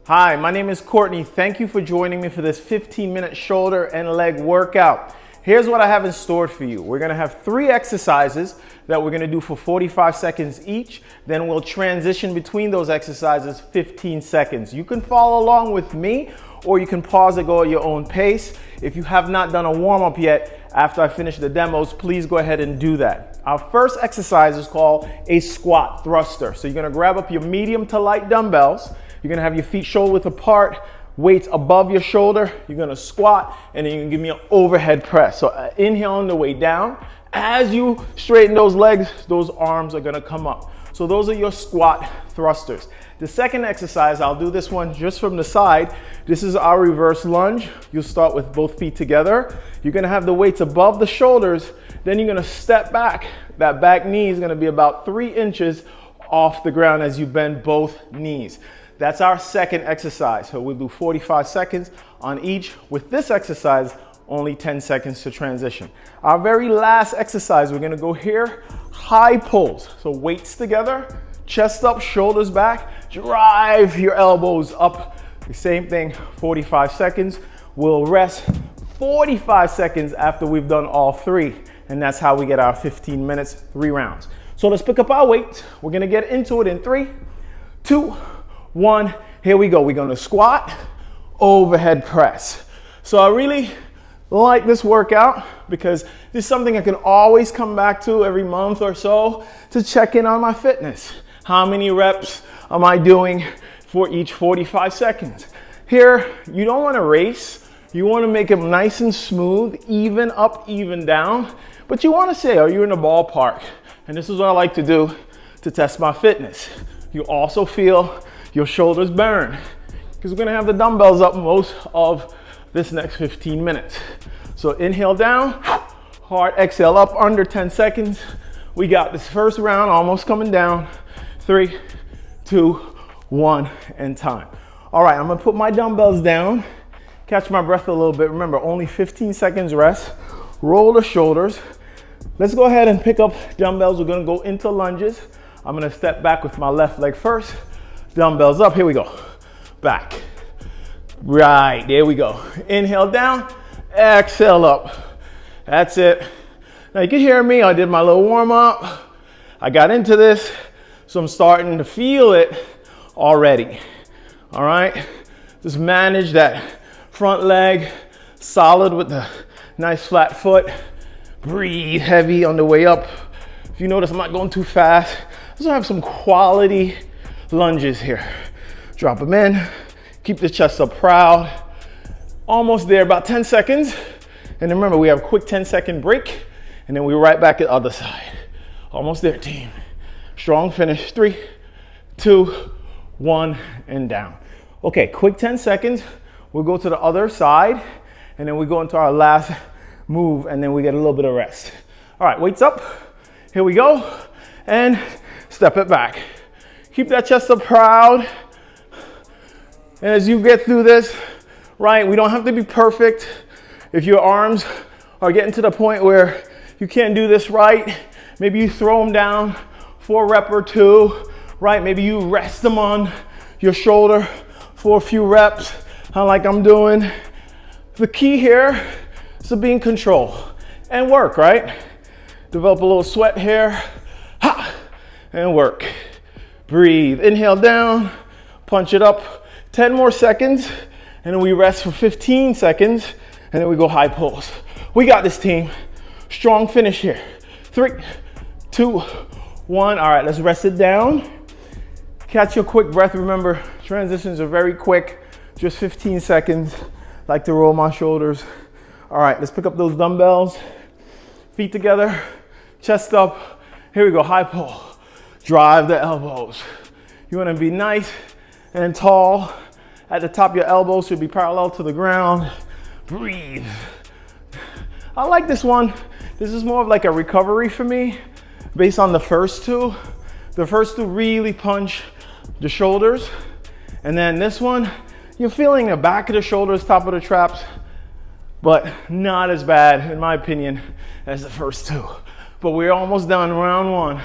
Hi, my name is Courtney. Thank you for joining me for this 15-minute shoulder and leg workout. Here's what I have in store for you. We're gonna have 3 exercises that we're gonna do for 45 seconds each. Then we'll transition between those exercises 15 seconds. You can follow along with me, or you can pause and go at your own pace. If you have not done a warm-up yet, after I finish the demos, please go ahead and do that. Our first exercise is called a squat thruster. So you're gonna grab up your medium to light dumbbells. You're gonna have your feet shoulder width apart, weights above your shoulder. You're gonna squat, and then you can give me an overhead press. So inhale on the way down. As you straighten those legs, those arms are gonna come up. So those are your squat thrusters. The second exercise, I'll do this one just from the side. This is our reverse lunge. You'll start with both feet together. You're gonna have the weights above the shoulders. Then you're gonna step back. That back knee is gonna be about 3 inches off the ground as you bend both knees. That's our second exercise. So we'll do 45 seconds on each. With this exercise, only 10 seconds to transition. Our very last exercise, we're gonna go here, high pulls. So weights together, chest up, shoulders back, drive your elbows up. The same thing, 45 seconds. We'll rest 45 seconds after we've done all 3. And that's how we get our 15 minutes, 3 rounds. So let's pick up our weights. We're gonna get into it in 3, 2, 1, here we go. We're gonna squat, overhead press. So I really like this workout because this is something I can always come back to every month or so to check in on my fitness. How many reps am I doing for each 45 seconds? Here, you don't wanna race. You wanna make it nice and smooth, even up, even down. But you wanna say, are you in the ballpark? And this is what I like to do to test my fitness. You also feel your shoulders burn, because we're gonna have the dumbbells up most of this next 15 minutes. So inhale down, hard exhale up, under 10 seconds. We got this first round almost coming down. 3, 2, 1, and time. All right, I'm gonna put my dumbbells down, catch my breath a little bit. Remember, only 15 seconds rest. Roll the shoulders. Let's go ahead and pick up dumbbells. We're gonna go into lunges. I'm gonna step back with my left leg first. Dumbbells up, here we go. Back. Right, there we go. Inhale down, exhale up. That's it. Now you can hear me, I did my little warm up. I got into this, so I'm starting to feel it already. All right, just manage that front leg, solid with the nice flat foot. Breathe heavy on the way up. If you notice I'm not going too fast, I just have some quality lunges here. Drop them in, keep the chest up proud. Almost there, about 10 seconds. And then remember, we have a quick 10-second break, and then we're right back at the other side. Almost there, team. Strong finish, 3, 2, 1, and down. Okay, quick 10 seconds. We'll go to the other side, and then we go into our last move, and then we get a little bit of rest. All right, weights up. Here we go, and step it back. Keep that chest up proud. And as you get through this, right, we don't have to be perfect. If your arms are getting to the point where you can't do this right, maybe you throw them down for a rep or 2, right? Maybe you rest them on your shoulder for a few reps, kind of like I'm doing. The key here is to be in control and work, right? Develop a little sweat here, ha, and work. Breathe, inhale down, punch it up, 10 more seconds, and then we rest for 15 seconds, and then we go high pulls. We got this, team. Strong finish here. 3, 2, 1. All right, let's rest it down. Catch your quick breath. Remember, transitions are very quick, just 15 seconds. Like to roll my shoulders. All right, let's pick up those dumbbells. Feet together, chest up. Here we go, high pull. Drive the elbows. You wanna be nice and tall. At the top, your elbows should be parallel to the ground. Breathe. I like this one. This is more of like a recovery for me based on the first 2. The first 2 really punch the shoulders. And then this one, you're feeling the back of the shoulders, top of the traps, but not as bad, in my opinion, as the first 2. But we're almost done, round 1.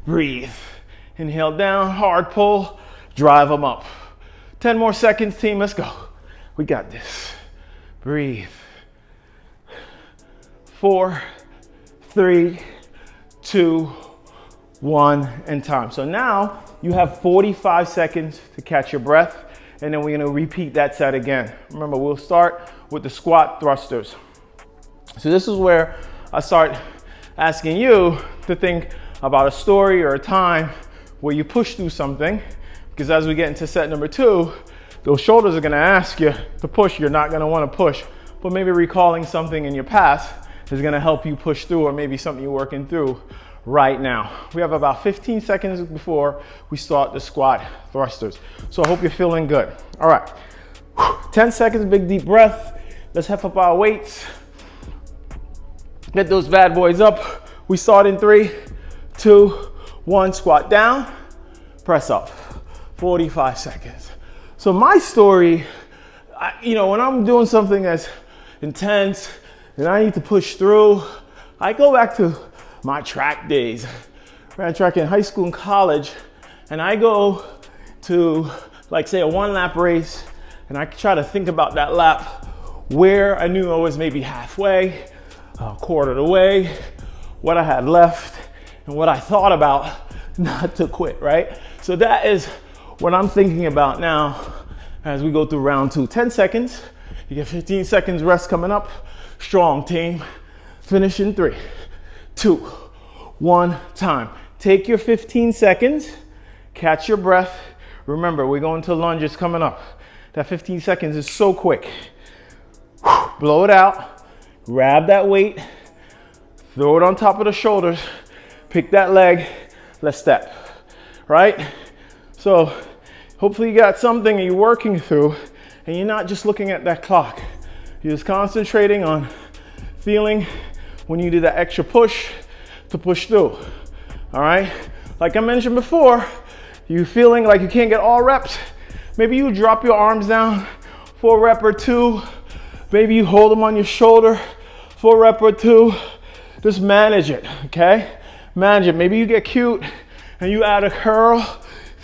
Breathe. Inhale down, hard pull, drive them up. 10 more seconds, team. Let's go. We got this. Breathe. 4, 3, 2, 1, and time. So now you have 45 seconds to catch your breath, and then we're gonna repeat that set again. Remember, we'll start with the squat thrusters. So this is where I start asking you to think about a story or a time where you push through something, because as we get into set number 2, those shoulders are gonna ask you to push. You're not gonna wanna push, but maybe recalling something in your past is gonna help you push through, or maybe something you're working through right now. We have about 15 seconds before we start the squat thrusters. So I hope you're feeling good. All right, 10 seconds, big deep breath. Let's heft up our weights. Get those bad boys up. We start in 3, 2, 1, squat down, press up. 45 seconds. So my story, when I'm doing something that's intense and I need to push through, I go back to my track days. I ran track in high school and college, and I go to, like, say, a 1-lap race, and I try to think about that lap where I knew I was maybe halfway, a quarter of the way, what I had left, and what I thought about not to quit, right? So that is what I'm thinking about now as we go through round 2. 10 seconds, you get 15 seconds rest coming up. Strong, team. Finish in 3, 2, 1, time. Take your 15 seconds, catch your breath. Remember, we're going to lunges coming up. That 15 seconds is so quick. Blow it out, grab that weight, throw it on top of the shoulders, pick that leg, let's step, right? So hopefully you got something you're working through, and you're not just looking at that clock. You're just concentrating on feeling when you do that extra push to push through, all right? Like I mentioned before, you feeling like you can't get all reps, maybe you drop your arms down for a rep or 2. Maybe you hold them on your shoulder for a rep or 2. Just manage it, okay? Manage it. Maybe you get cute and you add a curl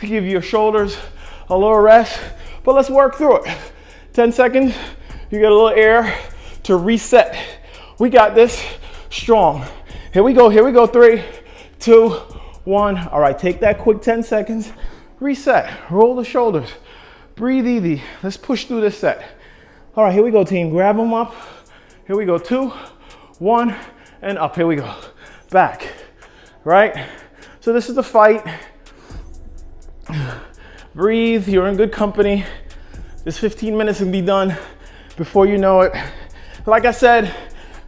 to give your shoulders a little rest, but let's work through it. 10 seconds, you get a little air to reset. We got this. Strong. Here we go, 3, 2, 1. All right, take that quick 10 seconds, reset, roll the shoulders, breathe easy. Let's push through this set. All right, here we go, team. Grab them up. Here we go, 2, 1, and up. Here we go. Back, right? So this is the fight. Breathe, you're in good company. This 15 minutes can be done before you know it. Like I said,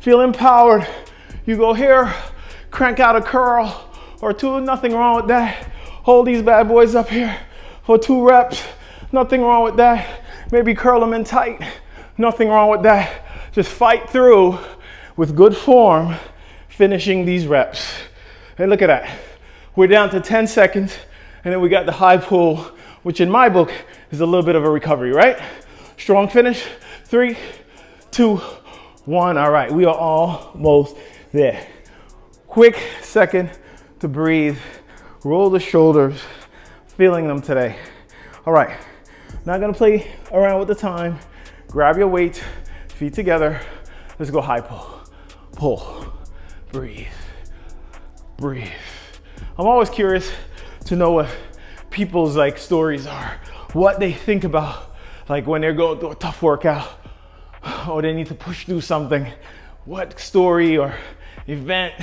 feel empowered. You go here, crank out a curl or 2, nothing wrong with that. Hold these bad boys up here for 2 reps, nothing wrong with that. Maybe curl them in tight, nothing wrong with that. Just fight through with good form, finishing these reps. Hey, look at that. We're down to 10 seconds, and then we got the high pull, which in my book is a little bit of a recovery, right? Strong finish, 3, 2, 1. All right, we are almost there. Quick second to breathe. Roll the shoulders, feeling them today. All right, not gonna play around with the time. Grab your weight, feet together. Let's go high pull. Pull, breathe, breathe. I'm always curious to know what people's stories are, what they think about, like when they're going through a tough workout or they need to push through something, what story or event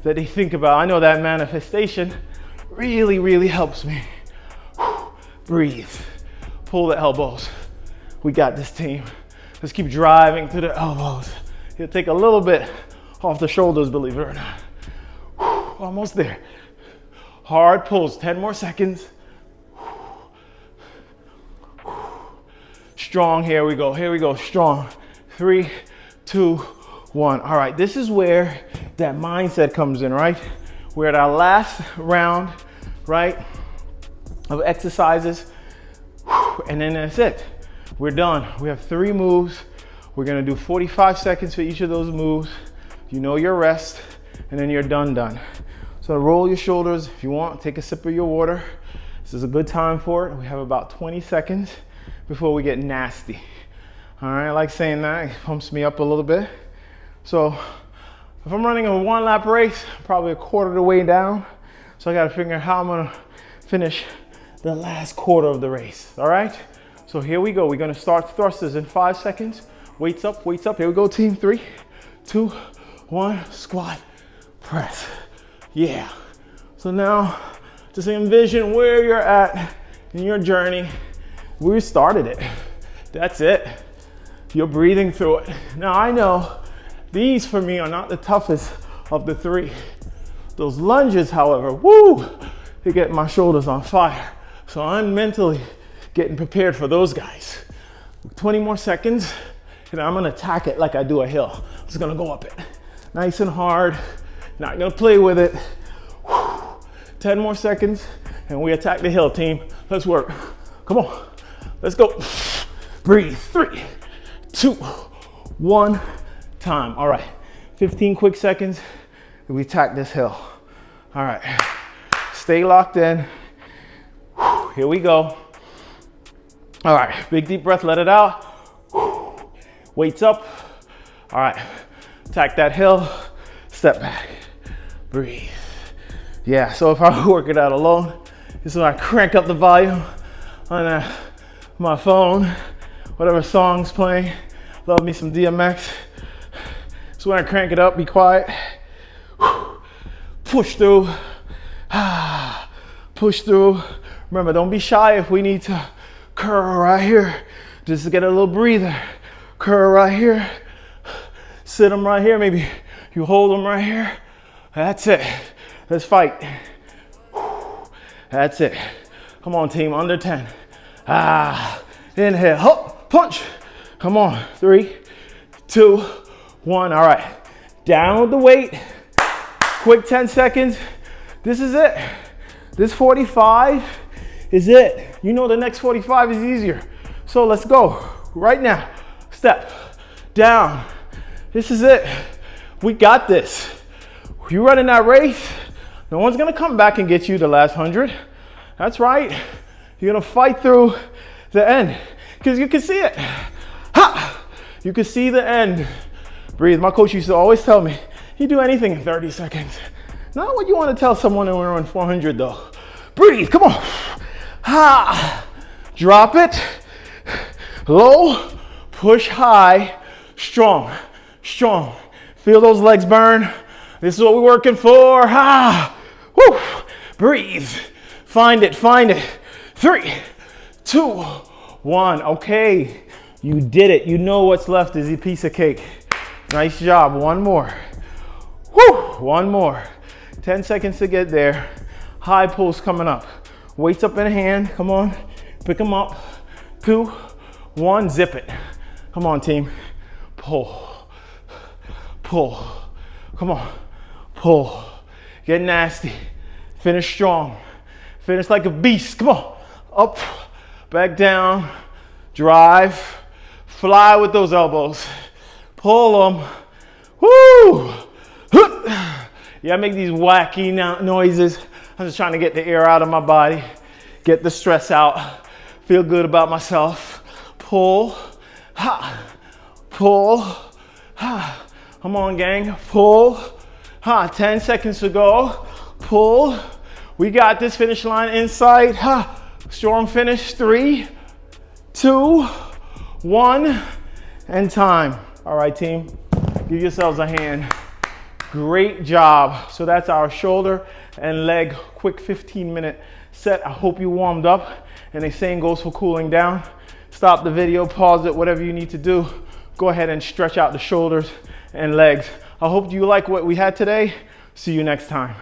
that they think about. I know that manifestation really, really helps me. Breathe, pull the elbows. We got this, team. Let's keep driving to the elbows. You'll take a little bit off the shoulders, believe it or not. Almost there. Hard pulls, 10 more seconds. Strong, here we go, strong. 3, 2, 1. All right, this is where that mindset comes in, right? We're at our last round, right, of exercises, and then that's it. We're done. We have 3 moves. We're gonna do 45 seconds for each of those moves. You know your rest, and then you're done. So roll your shoulders. If you want, take a sip of your water. This is a good time for it. We have about 20 seconds. before we get nasty. All right, I like saying that. It pumps me up a little bit. So if I'm running a 1 lap race, probably a quarter of the way down. So I gotta figure out how I'm gonna finish the last quarter of the race, all right? So here we go. We're gonna start thrusters in 5 seconds. Weights up, weights up. Here we go, team. 3, 2, 1, squat, press. Yeah. So now, just envision where you're at in your journey. We started it. That's it. You're breathing through it. Now I know these for me are not the toughest of the 3. Those lunges, however, woo, they get my shoulders on fire. So I'm mentally getting prepared for those guys. 20 more seconds, and I'm gonna attack it like I do a hill. I'm just gonna go up it. Nice and hard, not gonna play with it. 10 more seconds, and we attack the hill, team. Let's work. Come on, let's go. Breathe, 3, 2, 1, time. All right, 15 quick seconds, and we attack this hill. All right, stay locked in. Here we go. All right, big deep breath, let it out. Weights up. All right, attack that hill, step back, breathe. Yeah, so if I work it out alone, this is when I crank up the volume on my phone, whatever song's playing. Love me some DMX. So when I crank it up, be quiet. Push through. Push through. Remember, don't be shy if we need to curl right here. Just get a little breather. Curl right here. Sit them right here. Maybe you hold them right here. That's it. Let's fight. That's it. Come on, team. Under 10. Inhale. Hop. Punch. Come on. 3, 2, 1. All right. Down with the weight. Quick 10 seconds. This is it. This 45 is it. You know the next 45 is easier. So let's go. Right now. Step. Down. This is it. We got this. You running that race, no one's gonna come back and get you the last 100. That's right. You're gonna fight through the end because you can see it. Ha! You can see the end. Breathe. My coach used to always tell me, you do anything in 30 seconds. Not what you want to tell someone when we're on 400 though. Breathe. Come on. Ha! Drop it. Low. Push high. Strong. Strong. Feel those legs burn. This is what we're working for. Woo. Breathe. Find it, find it. 3, 2, 1. Okay, you did it. You know what's left is a piece of cake. Nice job. One more. Woo. One more. 10 seconds to get there. High pulse coming up. Weights up in hand. Come on. Pick them up. 2, 1. Zip it. Come on, team. Pull. Pull. Come on. Pull. Get nasty. Finish strong. Finish like a beast. Come on. Up. Back down. Drive. Fly with those elbows. Pull them. Woo! Yeah, I make these wacky noises. I'm just trying to get the air out of my body. Get the stress out. Feel good about myself. Pull. Ha. Pull. Ha. Come on, gang. Pull. 10 seconds to go. Pull. We got this. Finish line inside. Strong finish. 3, 2, 1, and time. All right, team. Give yourselves a hand. Great job. So that's our shoulder and leg quick 15-minute set. I hope you warmed up. And the same goes for cooling down. Stop the video, pause it, whatever you need to do. Go ahead and stretch out the shoulders and legs. I hope you like what we had today. See you next time.